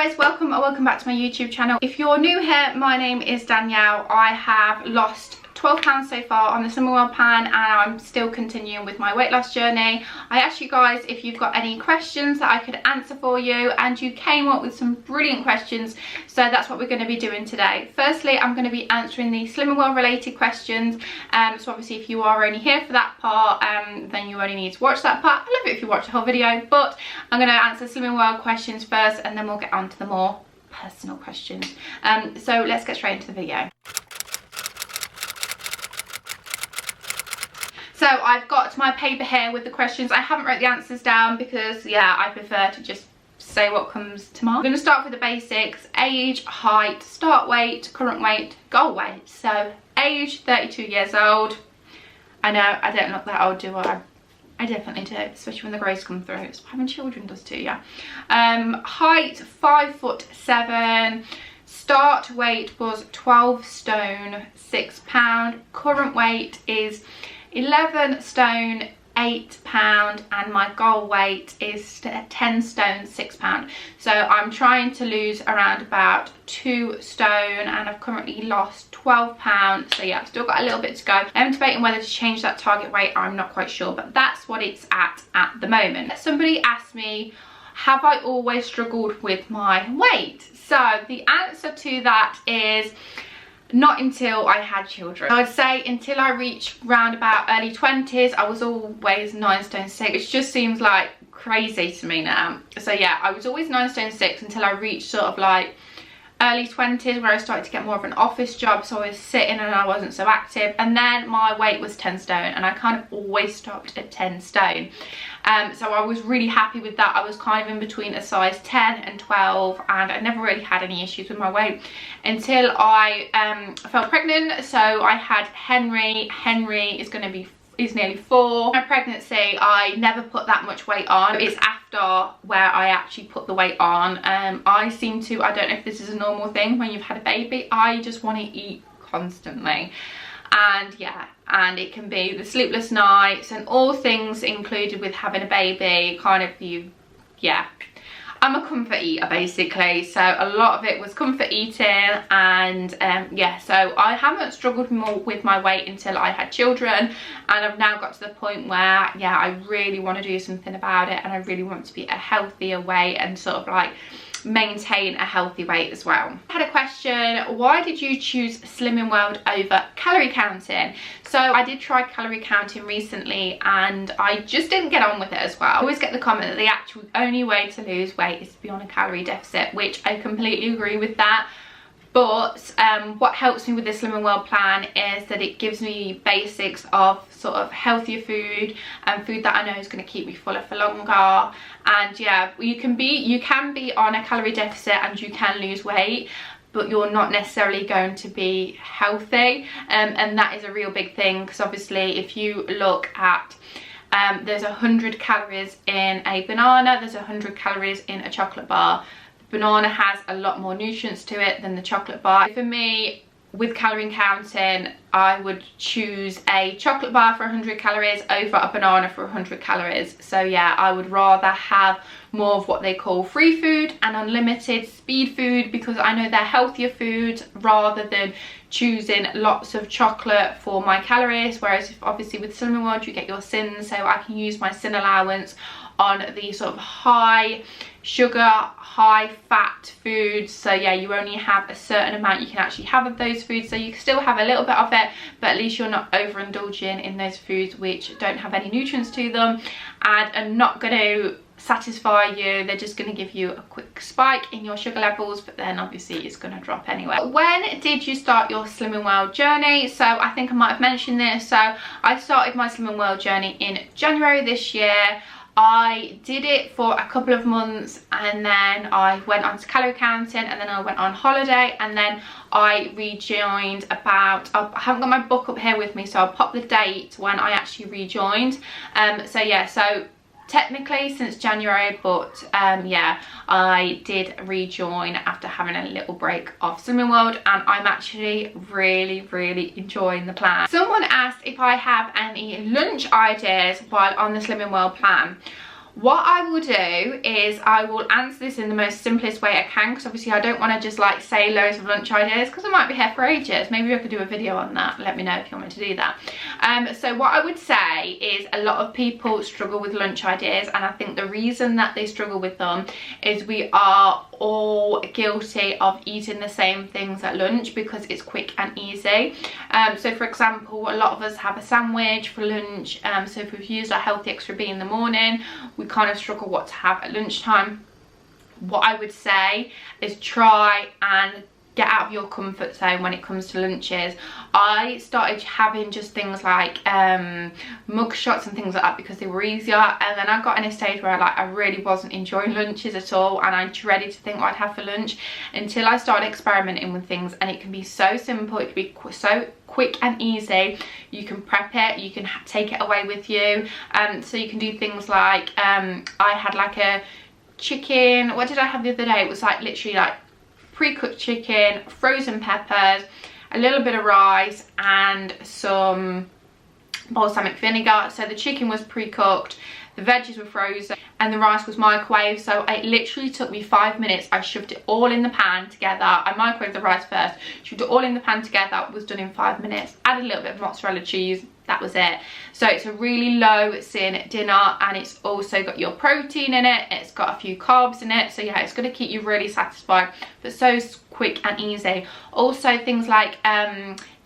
guys, welcome back to my YouTube channel. If you're new here, my name is Danielle. I have lost 12 pounds so far on the Slimming World plan, and I'm still continuing with my weight loss journey. I asked you guys if you've got any questions that I could answer for you, and you came up with some brilliant questions, so that's what we're going to be doing today. Firstly, I'm going to be answering the Slimming World related questions. So obviously if you are only here for that part, then you only need to watch that part. I love it if you watch the whole video, but I'm going to answer Slimming World questions first, and then we'll get on to the more personal questions. So let's get straight into the video. So I've got my paper here with the questions. I haven't wrote the answers down because, yeah, I prefer to just say what comes to mind. I'm going to start with the basics: age, height, start weight, current weight, goal weight. So age, 32 years old. I know I don't look that old, do I? I definitely do, especially when the greys come through. It's what having children does too, yeah. Height, 5'7". Start weight was 12 stone 6 pound. Current weight is 11 stone 8 pound, and my goal weight is 10 stone 6 pound. So I'm trying to lose around about 2 stone, and I've currently lost 12 pounds. So yeah, I've still got a little bit to go. I'm debating whether to change that target weight. I'm not quite sure, but that's what it's at the moment. Somebody asked me, have I always struggled with my weight? So the answer to that is not until I had children. I would say until I reached round about early 20s, I was always 9 stone 6, which just seems like crazy to me now. So yeah, I was always 9 stone 6 until I reached sort of like early 20s, where I started to get more of an office job, so I was sitting and I wasn't so active, and then my weight was 10 stone, and I kind of always stopped at 10 stone. So I was really happy with that. I was kind of in between a size 10 and 12, and I never really had any issues with my weight until I fell pregnant. So I had Henry. Henry is nearly 4. My pregnancy, I never put that much weight on. It's after where I actually put the weight on. I seem to, I don't know if this is a normal thing when you've had a baby, I just want to eat constantly. And yeah, and it can be the sleepless nights and all things included with having a baby. Kind of yeah, I'm a comfort eater basically, so a lot of it was comfort eating. And yeah, so I haven't struggled more with my weight until I had children, and I've now got to the point where, yeah, I really want to do something about it, and I really want to be a healthier weight and sort of like maintain a healthy weight as well. I had a question: why did you choose Slimming World over calorie counting? So I did try calorie counting recently, and I just didn't get on with it as well. I always get the comment that the actual only way to lose weight is to be on a calorie deficit, which I completely agree with that. But what helps me with the Slimming World plan is that it gives me basics of sort of healthier food and food that I know is going to keep me fuller for longer. And yeah, you can be on a calorie deficit and you can lose weight, but you're not necessarily going to be healthy. And that is a real big thing, because obviously if you look at there's 100 calories in a banana, there's 100 calories in a chocolate bar. Banana has a lot more nutrients to it than the chocolate bar. For me, with calorie counting, I would choose a chocolate bar for 100 calories over a banana for 100 calories. So yeah, I would rather have more of what they call free food and unlimited speed food, because I know they're healthier foods, rather than choosing lots of chocolate for my calories. Whereas obviously with Slimming World you get your sins, so I can use my sin allowance on the sort of high sugar, high fat foods. So yeah, you only have a certain amount you can actually have of those foods, so you can still have a little bit of it, but at least you're not overindulging in those foods which don't have any nutrients to them and are not going to satisfy you. They're just going to give you a quick spike in your sugar levels, but then obviously it's going to drop anyway. When did you start your Slimming World journey? So I think I might have mentioned this. So I started my Slimming World journey in January this year. I did it for a couple of months, and then I went on to calorie counting, and then I went on holiday, and then I rejoined about, I haven't got my book up here with me, so I'll pop the date when I actually rejoined. So yeah, so technically since January, but yeah, I did rejoin after having a little break off Slimming World, and I'm actually really enjoying the plan. Someone asked if I have any lunch ideas while on the Slimming World plan. What I will do is I will answer this in the most simplest way I can, because obviously I don't want to just like say loads of lunch ideas, because I might be here for ages. Maybe I could do a video on that. Let me know if you want me to do that. So what I would say is a lot of people struggle with lunch ideas, and I think the reason that they struggle with them is we are all guilty of eating the same things at lunch because it's quick and easy. So for example, a lot of us have a sandwich for lunch. So if we've used our healthy extra B in the morning, we kind of struggle what to have at lunchtime. What I would say is try and get out of your comfort zone when it comes to lunches. I started having just things like mug shots and things like that because they were easier, and then I got in a stage where I really wasn't enjoying lunches at all, and I dreaded to think what I'd have for lunch, until I started experimenting with things. And it can be so simple, it can be so quick and easy. You can prep it, you can take it away with you. So you can do things like I had like a chicken, what did I have the other day? It was like literally like pre-cooked chicken, frozen peppers, a little bit of rice, and some balsamic vinegar. So the chicken was pre-cooked, the veggies were frozen, and the rice was microwaved. So it literally took me 5 minutes. I shoved it all in the pan together. I microwaved the rice first, shoved it all in the pan together, it was done in 5 minutes. Added a little bit of mozzarella cheese, that was it. So it's a really low sin dinner, and it's also got your protein in it, it's got a few carbs in it, so yeah, it's going to keep you really satisfied, but so quick and easy. Also things like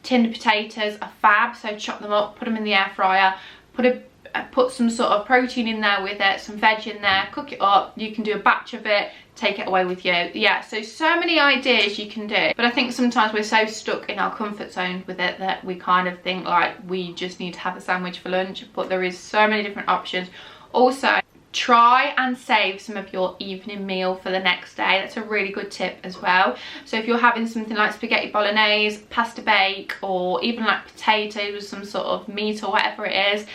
tinned potatoes are fab, so chop them up, put them in the air fryer, put some sort of protein in there with it, some veg in there, cook it up. You can do a batch of it, take it away with you. Yeah, so many ideas you can do, but I think sometimes we're so stuck in our comfort zone with it that we kind of think like we just need to have a sandwich for lunch, but there is so many different options. Also, try and save some of your evening meal for the next day. That's a really good tip as well. So if you're having something like spaghetti bolognese, pasta bake, or even like potatoes with some sort of meat or whatever it is,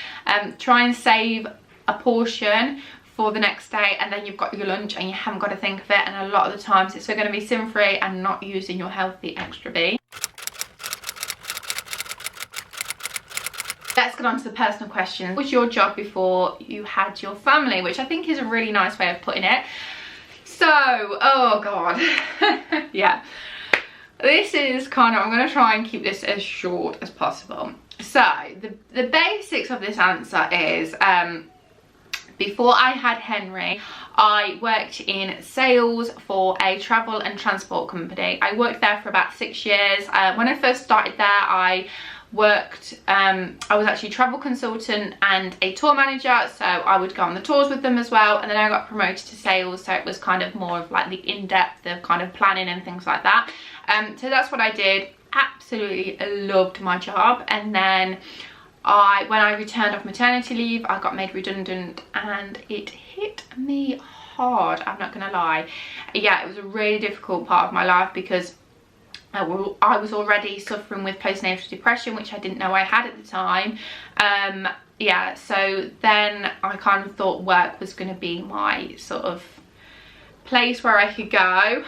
try and save a portion for the next day, and then you've got your lunch and you haven't got to think of it. And a lot of the times it's going to be sin-free and not using your healthy extra B. Let's get on to the personal questions. What was your job before you had your family? Which I think is a really nice way of putting it. So, oh god. Yeah. This is kind of, I'm going to try and keep this as short as possible. So, the basics of this answer is, before I had Henry, I worked in sales for a travel and transport company. I worked there for about 6 years. When I first started there, I was actually a travel consultant and a tour manager, so I would go on the tours with them as well, and then I got promoted to sales, so it was kind of more of like the in-depth of kind of planning and things like that. So that's what I did. Absolutely loved my job. And then when I returned off maternity leave, I got made redundant, and it hit me hard, I'm not gonna lie. Yeah, it was a really difficult part of my life because I was already suffering with postnatal depression, which I didn't know I had at the time. Yeah, so then I kind of thought work was going to be my sort of place where I could go,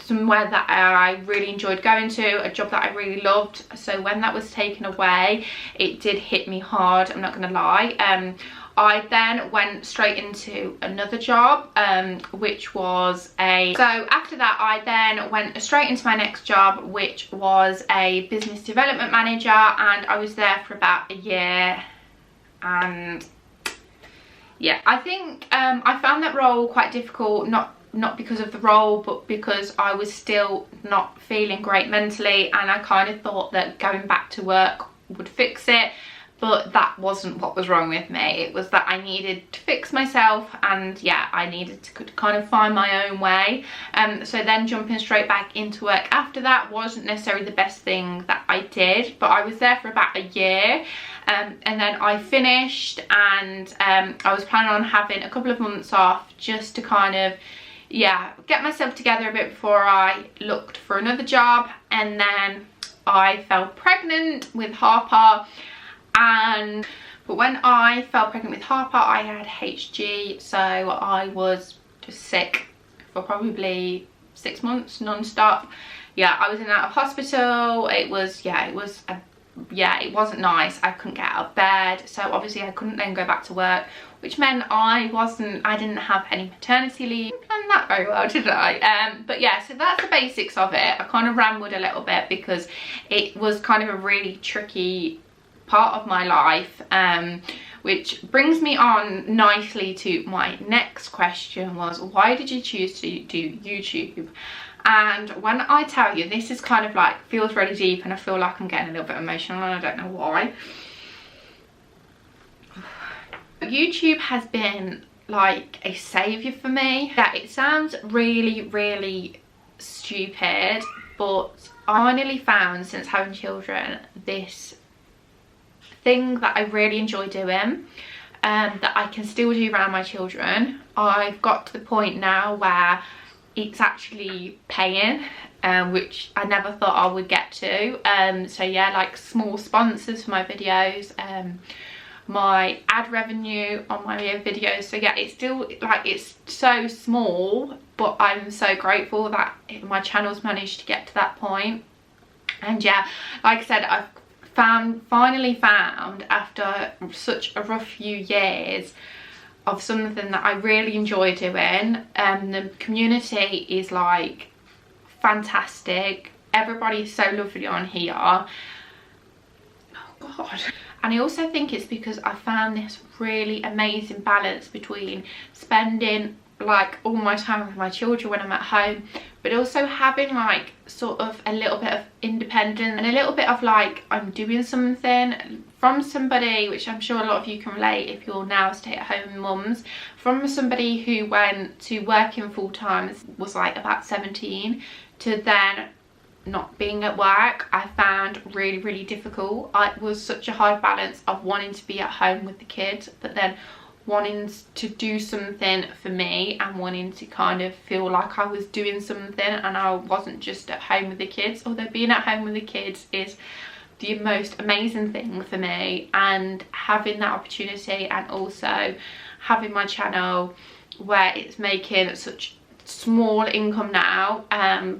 somewhere that I really enjoyed going to, a job that I really loved. So when that was taken away, it did hit me hard, I'm not gonna lie. I then went straight into another job, which was so after that I then went straight into my next job, which was a business development manager, and I was there for about a year. And yeah, I think I found that role quite difficult, not because of the role, but because I was still not feeling great mentally, and I kind of thought that going back to work would fix it, but that wasn't what was wrong with me. It was that I needed to fix myself, and yeah, I needed to kind of find my own way. So then jumping straight back into work after that wasn't necessarily the best thing that I did, but I was there for about a year. And then I finished, and I was planning on having a couple of months off just to kind of, yeah, get myself together a bit before I looked for another job. And then I fell pregnant with Harper, but when I fell pregnant with Harper, I had HG, so I was just sick for probably 6 months non-stop. Yeah, I was in and out of hospital. It was a yeah, it wasn't nice. I couldn't get out of bed, so obviously I couldn't then go back to work, which meant I didn't have any maternity leave. I planned that very well, didn't I? But yeah, so that's the basics of it. I kind of rambled a little bit because it was kind of a really tricky part of my life, which brings me on nicely to my next question, was why did you choose to do YouTube? And when I tell you, this is kind of like, feels really deep, and I feel like I'm getting a little bit emotional, and I don't know why. YouTube has been like a saviour for me. Yeah, it sounds really, really stupid, but I finally found, since having children, this thing that I really enjoy doing, that I can still do around my children. I've got to the point now where it's actually paying, which I never thought I would get to. So yeah, like small sponsors for my videos, my ad revenue on my videos. So yeah, it's still like, it's so small, but I'm so grateful that my channel's managed to get to that point. And yeah, like I said, I've finally found, after such a rough few years, of something that I really enjoy doing. The community is like fantastic. Everybody's so lovely on here. Oh god. And I also think it's because I found this really amazing balance between spending like all my time with my children when I'm at home, but also having like sort of a little bit of independence and a little bit of like, I'm doing something from somebody, which I'm sure a lot of you can relate if you're now stay-at-home mums, from somebody who went to working full-time, was like about 17, to then not being at work. I found really, really difficult. It was such a hard balance of wanting to be at home with the kids, but then wanting to do something for me and wanting to kind of feel like I was doing something and I wasn't just at home with the kids. Although being at home with the kids is the most amazing thing for me, and having that opportunity, and also having my channel where it's making such small income now,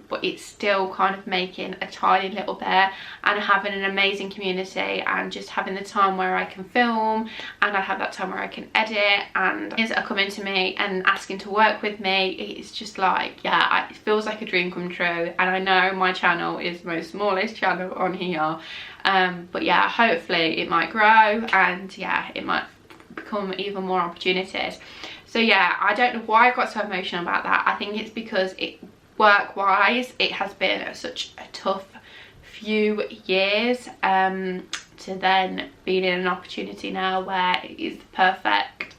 but it's still kind of making a tiny little bit, and having an amazing community, and just having the time where I can film, and I have that time where I can edit, and things are coming to me and asking to work with me. It's just like, yeah, it feels like a dream come true. And I know my channel is my smallest channel on here, but yeah, hopefully it might grow, and yeah, it might become even more opportunities. So yeah, I don't know why I got so emotional about that. I think it's because work-wise, it has been such a tough few years, to then being in an opportunity now where it is the perfect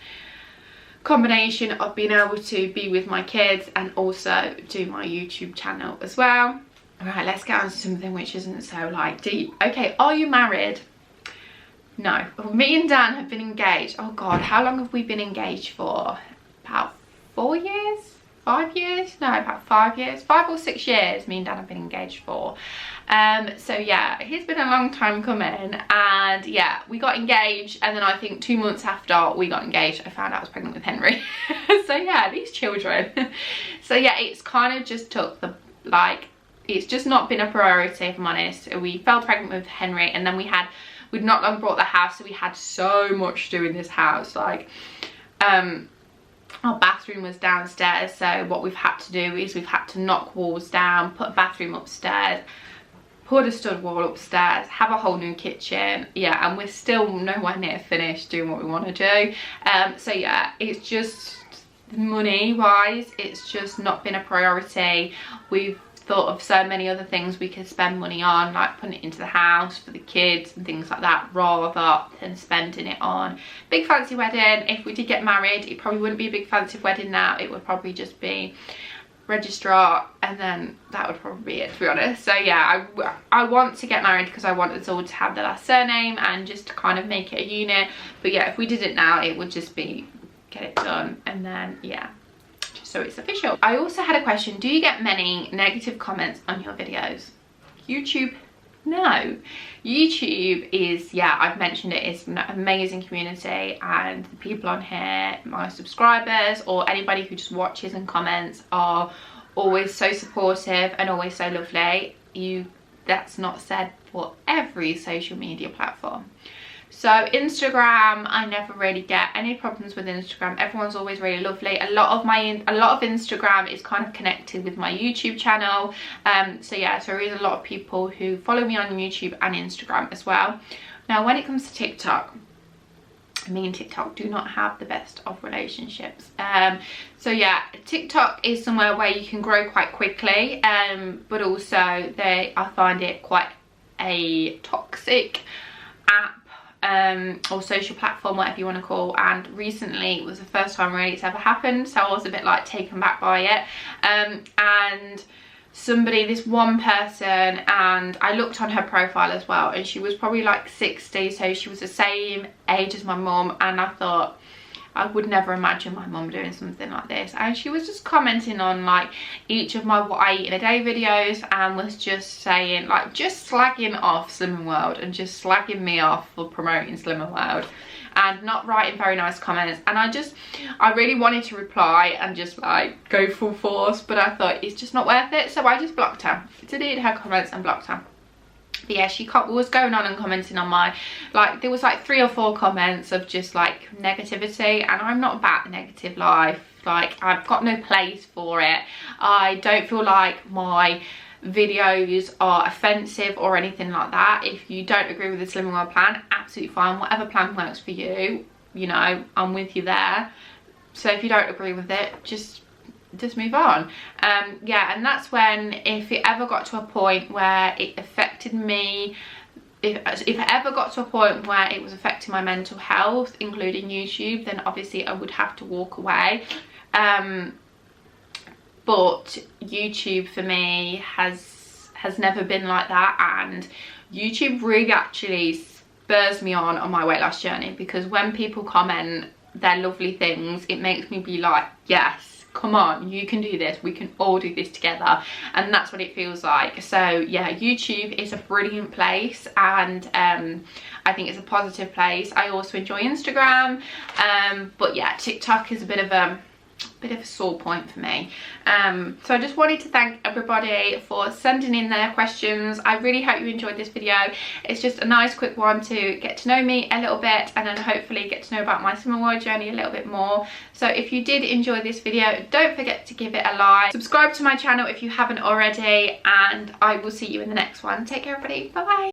combination of being able to be with my kids and also do my YouTube channel as well. Alright, let's get on to something which isn't so like deep. Okay, are you married? No. Me and Dan have been engaged. Oh god, how long have we been engaged for? About 4 years? 5 years? No, about 5 years. 5 or 6 years me and Dan have been engaged for. So yeah, it's been a long time coming, and yeah, we got engaged, and then I think 2 months after we got engaged, I found out I was pregnant with Henry. So yeah, these children. So yeah, it's kind of just took the, like, it's just not been a priority, if I'm honest. We fell pregnant with Henry, and then we'd not long bought the house, so we had so much to do in this house. Like, our bathroom was downstairs, so what we've had to do is we've had to knock walls down, put a bathroom upstairs, put a stud wall upstairs, have a whole new kitchen. Yeah, and we're still nowhere near finished doing what we want to do. So yeah, it's just, money wise, it's just not been a priority. We've thought of so many other things we could spend money on, like putting it into the house for the kids and things like that, rather than spending it on big fancy wedding. If we did get married, it probably wouldn't be a big fancy wedding now. It would probably just be registrar, and then that would probably be it, to be honest. So yeah, I want to get married because I want us all to have the last surname and just to kind of make it a unit. But yeah, if we did it now, it would just be get it done, and then yeah, so it's official. I also had a question: do you get many negative comments on your videos? YouTube, no. YouTube is, yeah, I've mentioned it, it's an amazing community, and the people on here, my subscribers or anybody who just watches and comments, are always so supportive and always so lovely. You that's not said for every social media platform. So Instagram, I never really get any problems with Instagram. Everyone's always really lovely. A lot of Instagram is kind of connected with my YouTube channel. So yeah, so there is a lot of people who follow me on YouTube and Instagram as well. Now when it comes to TikTok, me and TikTok do not have the best of relationships. So yeah, TikTok is somewhere where you can grow quite quickly, but also I find it quite a toxic app, or social platform, whatever you want to call. And recently it was the first time really it's ever happened, so I was a bit like taken back by it. And this one person, and I looked on her profile as well, and she was probably like 60, so she was the same age as my mum, and I thought, I would never imagine my mum doing something like this. And she was just commenting on like each of my what I eat in a day videos, and was just saying, like, just slagging off Slimming World and just slagging me off for promoting Slimming World, and not writing very nice comments. And I really wanted to reply and just like go full force, but I thought it's just not worth it, so I just blocked her, deleted her comments and blocked her. But yeah, she was going on and commenting on my, like, there was like 3 or 4 comments of just like negativity, and I'm not about the negative life. Like, I've got no place for it. I don't feel like my videos are offensive or anything like that. If you don't agree with the Slimming World plan, absolutely fine. Whatever plan works for you, you know, I'm with you there. So if you don't agree with it, just move on. Yeah, and that's when, if it ever got to a point where it affected me, if it ever got to a point where it was affecting my mental health, including YouTube, then obviously I would have to walk away. But YouTube for me has never been like that, and YouTube really actually spurs me on my weight loss journey, because when people comment their lovely things, it makes me be like, yes, come on, you can do this, we can all do this together. And that's what it feels like. So yeah, YouTube is a brilliant place, and I think it's a positive place. I also enjoy Instagram, but yeah, TikTok is a bit of a sore point for me. So I just wanted to thank everybody for sending in their questions. I really hope you enjoyed this video. It's just a nice quick one to get to know me a little bit, and then hopefully get to know about my Slimming World journey a little bit more. So if you did enjoy this video, don't forget to give it a like, subscribe to my channel if you haven't already, and I will see you in the next one. Take care everybody, bye bye.